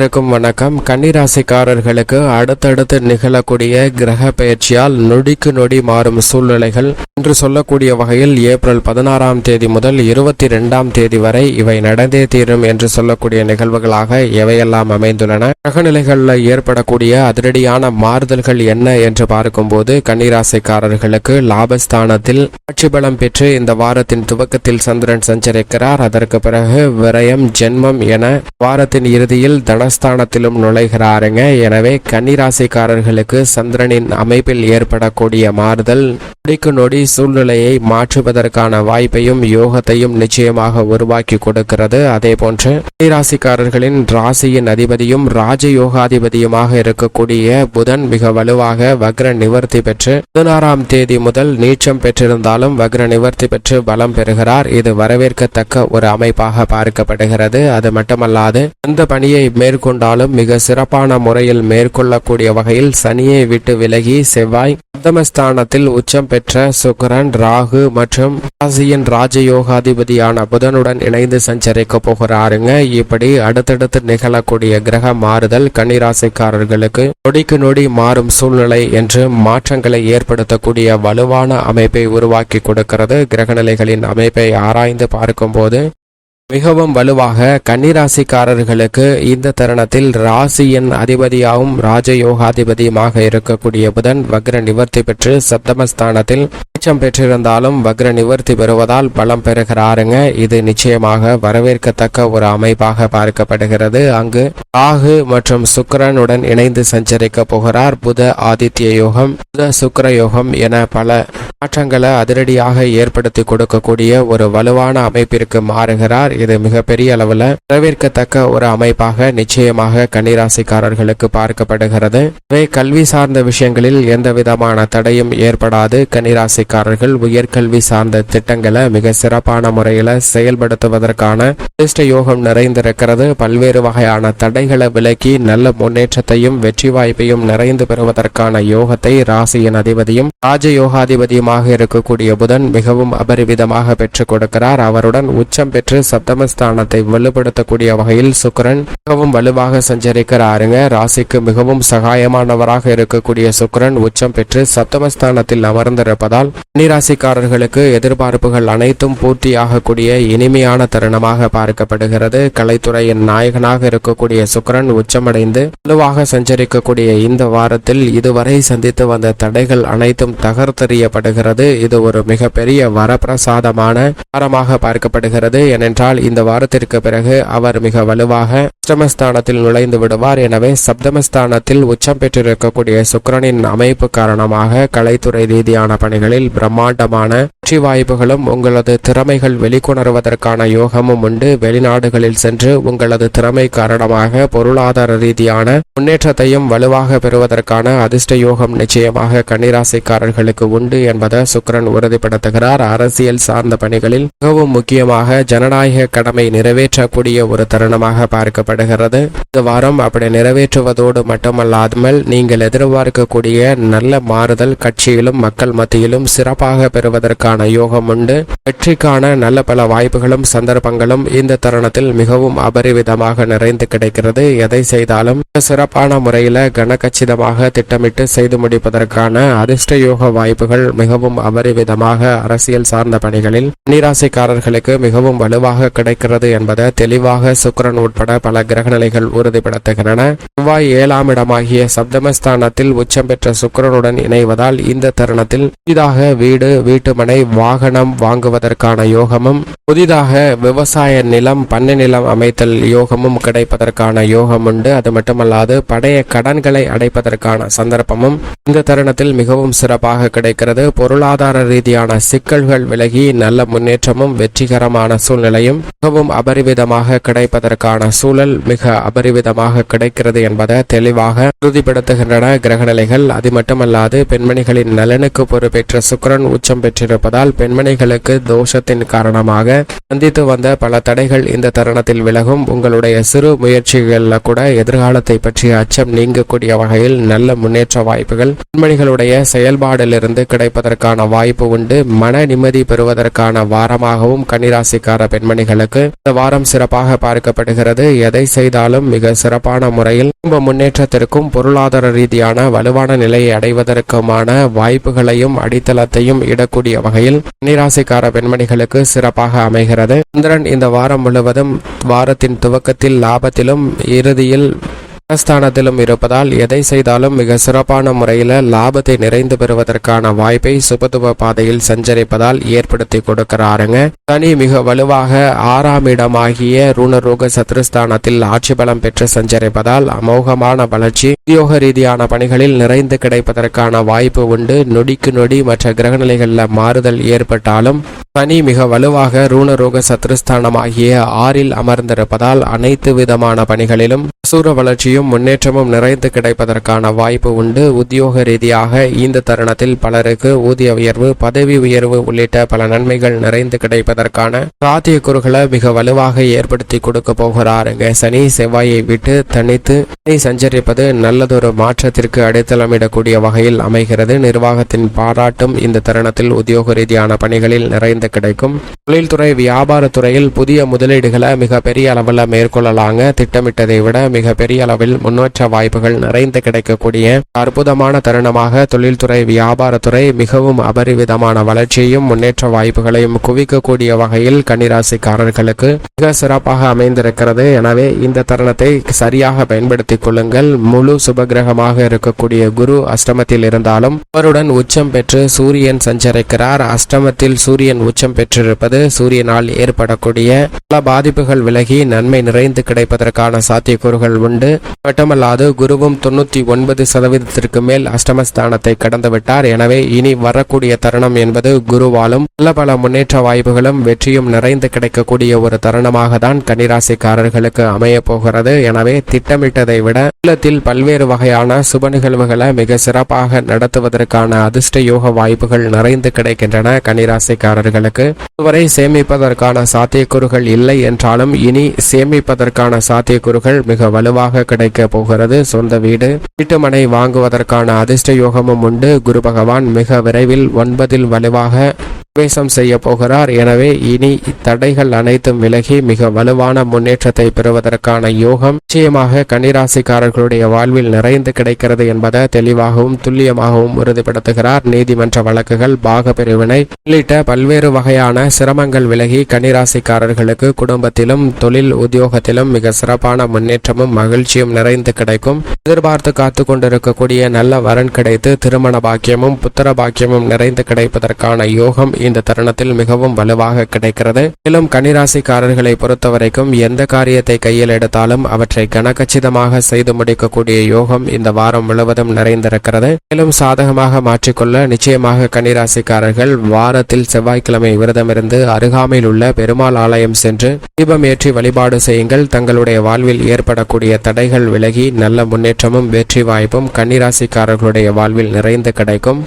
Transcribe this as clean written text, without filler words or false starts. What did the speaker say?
வணக்கம். கன்னிராசிக்காரர்களுக்கு அடுத்தடுத்து நிகழக்கூடிய கிரக பெயர்ச்சியால் நொடிக்கு நொடி மாறும் சூழ்நிலைகள் என்று சொல்லக்கூடிய வகையில் ஏப்ரல் 16ஆம் தேதி முதல் 22ஆம் தேதி வரை இவை நடந்தே தீரும் என்று சொல்லக்கூடிய நிகழ்வுகளாக எவையெல்லாம் அமைந்துள்ளன. கிரகநிலைகளில் ஏற்படக்கூடிய அதிரடியான மாறுதல்கள் என்ன என்று பார்க்கும்போது, கன்னிராசிக்காரர்களுக்கு லாபஸ்தானத்தில் ஆட்சி பலம் பெற்று இந்த வாரத்தின் துவக்கத்தில் சந்திரன் சஞ்சரிக்கிறார். அதற்கு பிறகு விரயம், ஜென்மம் என வாரத்தின் இறுதியில் தனஸ்தானத்திலும் நுழைகிறாருங்க. எனவே கன்னிராசிக்காரர்களுக்கு சந்திரனின் அமைப்பில் ஏற்படக்கூடிய மாறுதல் நொடிக்கு நொடி சூழ்நிலையை மாற்றுவதற்கான வாய்ப்பையும் யோகத்தையும் நிச்சயமாக உருவாக்கி கொடுக்கிறது. அதே போன்று கன்னிராசிக்காரர்களின் ராசியின் அதிபதியும் ராஜயோகாதிபதியுமாக இருக்கக்கூடிய புதன் மிக வலுவாக வக்ர நிவர்த்தி பெற்று 16ஆம் தேதி முதல் நீச்சம் பெற்றிருந்தாலும் வக்ர நிவர்த்தி பெற்று பலம் பெறுகிறார். இது வரவேற்கத்தக்க ஒரு அமைப்பாக பார்க்கப்படுகிறது. அது மட்டுமல்லாது எந்த பணியை மேற்கொண்டாலும் மிக சிறப்பான முறையில் மேற்கொள்ளக்கூடிய வகையில் சனியை விட்டு விலகி செவ்வாய் சப்தமஸ்தானத்தில் உச்சம் பெற்ற சுக்கிரன், ராகு மற்றும் ராசியின் ராஜயோகாதிபதியான புதனுடன் இணைந்து சஞ்சரிக்க போகிறாருங்க. இப்படி அடுத்தடுத்து நிகழக்கூடிய கிரக மாறுதல் கன்னிராசிக்காரர்களுக்கு நொடிக்கு நொடி மாறும் சூழ்நிலை என்று மாற்றங்களை ஏற்படுத்தக்கூடிய வலுவான அமைப்பை உருவாக்கி கொடுக்கிறது. கிரகநிலைகளின் அமைப்பை ஆராய்ந்து பார்க்கும்போது மிகவும் வலுவாக கன்னிராசிக்காரர்களுக்கு இந்த தருணத்தில் ராசியின் அதிபதியாகவும் ராஜயோகாதிபதியுமாக இருக்கக்கூடிய புதன் வக்ர நிவர்த்தி பெற்று சப்தமஸ்தானத்தில் நீச்சம் பெற்றிருந்தாலும் வக்ர நிவர்த்தி பெறுவதால் பலம் பெறுகிறாருங்க. இது நிச்சயமாக வரவேற்கத்தக்க ஒரு அமைப்பாக பார்க்கப்படுகிறது. அங்கு ராகு மற்றும் சுக்கிரனுடன் இணைந்து சஞ்சரிக்க போகிறார். புத ஆதித்ய யோகம், புத சுக்கிர யோகம் என பல மாற்றங்களை அதிரடியாக ஏற்படுத்தி கொடுக்கக்கூடிய ஒரு வலுவான அமைப்பிற்கு மாறுகிறார். இது மிகப்பெரிய அளவில் வரவேற்கத்தக்க ஒரு அமைப்பாக நிச்சயமாக கன்னிராசிக்காரர்களுக்கு பார்க்கப்படுகிறது. கல்வி சார்ந்த விஷயங்களில் எந்த விதமான தடையும் ஏற்படாது. கன்னிராசிக்காரர்கள் உயர்கல்வி சார்ந்த திட்டங்களை மிக சிறப்பான முறையில் செயல்படுத்துவதற்கான அதிர்ஷ்ட யோகம் நிறைந்திருக்கிறது. பல்வேறு வகையான தடைகளை விலக்கி நல்ல முன்னேற்றத்தையும் வெற்றி வாய்ப்பையும் நிறைந்து பெறுவதற்கான யோகத்தை ராசியின் அதிபதியும் ராஜயோகாதிபதியுமாக இருக்கக்கூடிய புதன் மிகவும் அபரிவிதமாக பெற்றுக் கொடுக்கிறார். அவருடன் உச்சம் பெற்று சப்தமஸ்தானத்தை வலுப்படுத்தக்கூடிய வகையில் சுக்கிரன் மிகவும் வலுவாக சஞ்சரிக்கிறாருங்க. ராசிக்கு மிகவும் சகாயமானவராக இருக்கக்கூடிய சுக்கிரன் உச்சம் பெற்று சப்தமஸ்தானத்தில் அமர்ந்திருப்பதால் கன்னிராசிக்காரர்களுக்கு எதிர்பார்ப்புகள் அனைத்தும் பூர்த்தியாகக்கூடிய இனிமையான தருணமாக பார்க்கப்படுகிறது. கலைத்துறையின் நாயகனாக இருக்கக்கூடிய சுக்கிரன் உச்சமடைந்து வலுவாக சஞ்சரிக்கக்கூடிய இந்த வாரத்தில் இதுவரை சந்தித்து வந்த தடைகள் அனைத்தும் தகர்த்தெறியப்படுகிறது. இது ஒரு மிகப்பெரிய வரப்பிரசாதமான வாரமாக பார்க்கப்படுகிறது. ஏனென்றால் இந்த வாரத்திற்கு பிறகு அவர் மிக வலுவாக அஷ்டமஸ்தானத்தில் நுழைந்து விடுவார். எனவே சப்தமஸ்தானத்தில் உச்சம் பெற்றிருக்கக்கூடிய சுக்கிரனின் அமைப்பு காரணமாக கலைத்துறை ரீதியான பணிகளில் பிரம்மாண்டமான வெற்றி வாய்ப்புகளும் உங்களது திறமைகள் வெளிக்கொணர்வதற்கான யோகமும் உண்டு. வெளிநாடுகளில் சென்று உங்களது திறமை காரணமாக பொருளாதார ரீதியான முன்னேற்றத்தையும் வலுவாக பெறுவதற்கான அதிர்ஷ்ட யோகம் நிச்சயமாக கன்னிராசிக்காரர்களுக்கு உண்டு என்பதை சுக்கிரன் உறுதிப்படுத்துகிறார். அரசியல் சார்ந்த பணிகளில் மிகவும் முக்கியமாக ஜனநாயக கடமை நிறைவேற்றக்கூடிய ஒரு தருணமாக பார்க்கப்படுகிறது. இந்த வாரம் அப்படி நிறைவேற்றுவதோடு மட்டுமல்லாமல் நீங்கள் எதிர்பார்க்கக்கூடிய நல்ல மாறுதல் கட்சியிலும் மக்கள் மத்தியிலும் சிறப்பாக பெறுவதற்கான யோகம் உண்டு. வெற்றிக்கான நல்ல பல வாய்ப்புகளும் சந்தர்ப்பங்களும் இந்த தருணத்தில் மிகவும் அபரிவிதமாக நிறைந்து கிடைக்கிறது. எதை செய்தாலும் சிறப்பான முறையில் கனகச்சிதமாக திட்டமிட்டு செய்து முடிப்பதற்கான அதிர்ஷ்ட யோக வாய்ப்புகள் மிகவும் அபரிவிதமாக அரசியல் சார்ந்த பணிகளில் கன்னிராசிக்காரர்களுக்கு மிகவும் வலுவாக கிடைக்கிறது என்பதை தெளிவாக சுக்கிரன் உட்பட பல கிரகநிலைகள் உறுதிப்படுத்துகின்றன. செவ்வாய் 7ஆம் இடமாகிய சப்தமஸ்தானத்தில் உச்சம் பெற்ற சுக்கிரனுடன் இணைவதால் இந்த தருணத்தில் புதிதாக வீடு, வீட்டுமனை, வாகனம் வாங்குவதற்கான யோகமும் புதிதாக விவசாய நிலம், பண்ணை நிலம் அமைத்தல் யோகமும் கிடைப்பதற்கான யோகம் உண்டு. அது மட்டுமல்லாது பழைய கடன்களை அடைப்பதற்கான சந்தர்ப்பமும் இந்த தருணத்தில் மிகவும் சிறப்பாக கிடைக்கிறது. பொருளாதார ரீதியான சிக்கல்கள் விலகி நல்ல முன்னேற்றமும் வெற்றிகரமான சூழ்நிலையும் மிகவும் அபரிவிதமாக கிடைப்பதற்கான சூழல் மிக அபரிவிதமாக கிடைக்கிறது என்பதை தெளிவாக உறுதிப்படுத்துகின்றன கிரகநிலைகள். அது மட்டுமல்லாது பெண்மணிகளின் நலனுக்கு பொறுப்பேற்ற சுக்கிரன் உச்சம் பெற்றிருப்பதால் பெண்மணிகளுக்கு தோஷத்தின் காரணமாக சந்தித்து வந்த பல தடைகள் இந்த தருணத்தில் விலகும். உங்களுடைய சிறு முயற்சிகளில் கூட எதிர்காலத்தை பற்றிய அச்சம் நீங்கக்கூடிய வகையில் நல்ல முன்னேற்ற வாய்ப்புகள் பெண்மணிகளுடைய செயல்பாடிலிருந்து கிடைப்பதற்கான வாய்ப்பு உண்டு. மன நிம்மதி பெறுவதற்கான வாரமாகவும் கன்னிராசிக்கார பெண்மணிகளுக்கு இந்த வாரம் சிறப்பாக பார்க்கப்படுகிறது. எதை செய்தாலும் மிக சிறப்பான முறையில் குடும்ப முன்னேற்றத்திற்கும் பொருளாதார ரீதியான வலுவான நிலையை அடைவதற்குமான வாய்ப்புகளையும் அடித்தளத்தையும் இடக்கூடிய வகையில் கன்னிராசிக்கார பெண்மணிகளுக்கு சிறப்பாக அமைகிறது. சந்திரன் இந்த வாரம் முழுவதும் வாரத்தின் துவக்கத்தில் லாபத்திலும் இறுதியில் ஸ்தானத்திலும் இருப்பதால் எதை செய்தாலும் மிக சிறப்பான முறையில் லாபத்தை நிறைந்து பெறுவதற்கான வாய்ப்பை சுபத்துவ பாதையில் சஞ்சரிப்பதால் ஏற்படுத்தி கொடுக்கிறாருங்க. சனி மிக வலுவாக 6ஆம் இடமாகிய ருணரோக சத்ருஸ்தானத்தில் ஆட்சி பலம் பெற்று சஞ்சரிப்பதால் அமோகமான வளர்ச்சி உத்தியோக ரீதியான பணிகளில் நிறைந்து கிடைப்பதற்கான வாய்ப்பு உண்டு. நொடிக்கு நொடி மற்ற கிரகநிலைகளில் மாறுதல் ஏற்பட்டாலும் சனி மிக வலுவாக ருணரோக சத்ருஸ்தானமாகிய 6இல் அமர்ந்திருப்பதால் அனைத்து விதமான பணிகளிலும் அசூர வளர்ச்சியும் முன்னேற்றமும் நிறைந்து கிடைப்பதற்கான வாய்ப்பு உண்டு. உத்தியோக ரீதியாக இந்த தருணத்தில் பலருக்கு ஊதிய உயர்வு, பதவி உயர்வு உள்ளிட்ட பல நன்மைகள் நிறைந்து கிடைப்பதற்கான சாத்தியக்கூறுகளை மிக வலுவாக ஏற்படுத்தி கொடுக்க போகிறாருங்க. சனி செவ்வாயை விட்டு தனித்து சஞ்சரிப்பது நல்லதொரு மாற்றத்திற்கு அடித்தளமிடக்கூடிய வகையில் அமைகிறது. நிர்வாகத்தின் பாராட்டும் இந்த தருணத்தில் உத்தியோக ரீதியான பணிகளில் நிறைந்து கிடைக்கும். தொழில்துறை வியாபாரத்துறையில் புதிய முதலீடுகளை மிக பெரிய அளவில் மேற்கொள்ளலாங்க. திட்டமிட்டதை விட மிக பெரிய அளவில் முன்னேற்ற வாய்ப்புகள் நிறைந்து கிடைக்கக்கூடிய அற்புதமான தருணமாக தொழில்துறை வியாபாரத்துறை மிகவும் அபரிவிதமான வளர்ச்சியையும் முன்னேற்ற வாய்ப்புகளையும் குவிக்கக்கூடிய வகையில் கன்னிராசிக்காரர்களுக்கு மிக சிறப்பாக அமைந்திருக்கிறது. எனவே இந்த தருணத்தை சரியாக பயன்படுத்திக் கொள்ளுங்கள். முழு சுபகிரகமாக இருக்கக்கூடிய குரு அஷ்டமத்தில் இருந்தாலும் அவருடன் உச்சம் பெற்று சூரியன் சஞ்சரிக்கிறார். அஷ்டமத்தில் சூரியன் உச்சம் பெற்றிருப்பது சூரியனால் ஏற்படக்கூடிய பல பாதிப்புகள் விலகி நன்மை நிறைந்து கிடைப்பதற்கான சாத்தியக்கூறுகள் உண்டு. மட்டுமல்லாது குருவும் 99% மேல் அஷ்டமஸ்தானத்தை கடந்துவிட்டார். எனவே இனி வரக்கூடிய தருணம் என்பது குருவாலும் நல்ல பல முன்னேற்ற வாய்ப்புகளும் வெற்றியும் நிறைந்து கிடைக்கக்கூடிய ஒரு தருணமாக தான் கன்னிராசிக்காரர்களுக்கு அமைய போகிறது. எனவே திட்டமிட்டதை விட உள்ளத்தில் பல்வேறு வகையான சுப நிகழ்வுகளை மிக சிறப்பாக நடத்துவதற்கான அதிர்ஷ்ட யோக வாய்ப்புகள் நிறைந்து கிடைக்கின்றன. கன்னிராசிக்காரர்களுக்கு இதுவரை சேமிப்பதற்கான சாத்தியக்கூறுகள் இல்லை என்றாலும் இனி சேமிப்பதற்கான சாத்தியக்கூறுகள் மிக வலுவாக கிடைக்க போகிறது. சொந்த வீடு, வீட்டுமனை வாங்குவதற்கான அதிர்ஷ்ட யோகமும் உண்டு. குரு பகவான் மிக விரைவில் 9இல் வலுவாக பிரவேசம் செய்ய போகிறார். எனவே இனி தடைகள் அனைத்தும் விலகி மிக வலுவான முன்னேற்றத்தை பெறுவதற்கான யோகம் நிச்சயமாக கன்னிராசிக்காரர்களுடைய வாழ்வில் நிறைந்து கிடைக்கிறது என்பதை தெளிவாகவும் துல்லியமாகவும் உறுதிப்படுத்துகிறார். நீதிமன்ற வழக்குகள், பாக பிரிவினை உள்ளிட்ட பல்வேறு வகையான சிரமங்கள் விலகி கன்னிராசிக்காரர்களுக்கு குடும்பத்திலும் தொழில் உத்தியோகத்திலும் மிக சிறப்பான முன்னேற்றமும் மகிழ்ச்சியும் நிறைந்து கிடைக்கும். எதிர்பார்த்து காத்து கொண்டிருக்கக்கூடிய நல்ல வரன் கிடைத்து திருமண பாக்கியமும் புத்திர பாக்கியமும் நிறைந்து கிடைப்பதற்கான யோகம் இந்த தருணத்தில் மிகவும் வலுவாக கிடைக்கிறது. மேலும் கன்னிராசிக்காரர்களை பொறுத்தவரைக்கும் எந்த காரியத்தை கையில் எடுத்தாலும் அவற்றை கனகச்சிதமாக செய்து முடிக்கக்கூடிய யோகம் இந்த வாரம் முழுவதும் நிறைந்திருக்கிறது. மேலும் சாதகமாக மாற்றிக்கொள்ள நிச்சயமாக கன்னிராசிக்காரர்கள் வாரத்தில் செவ்வாய்க்கிழமை விரதமிருந்து அருகாமையில் உள்ள பெருமாள் ஆலயம் சென்று தீபம் ஏற்றி வழிபாடு செய்யுங்கள். தங்களுடைய வாழ்வில் ஏற்படக்கூடிய தடைகள் விலகி நல்ல முன்னேற்றமும் வெற்றி வாய்ப்பும் கன்னிராசிக்காரர்களுடைய வாழ்வில் நிறைந்து கிடைக்கும்.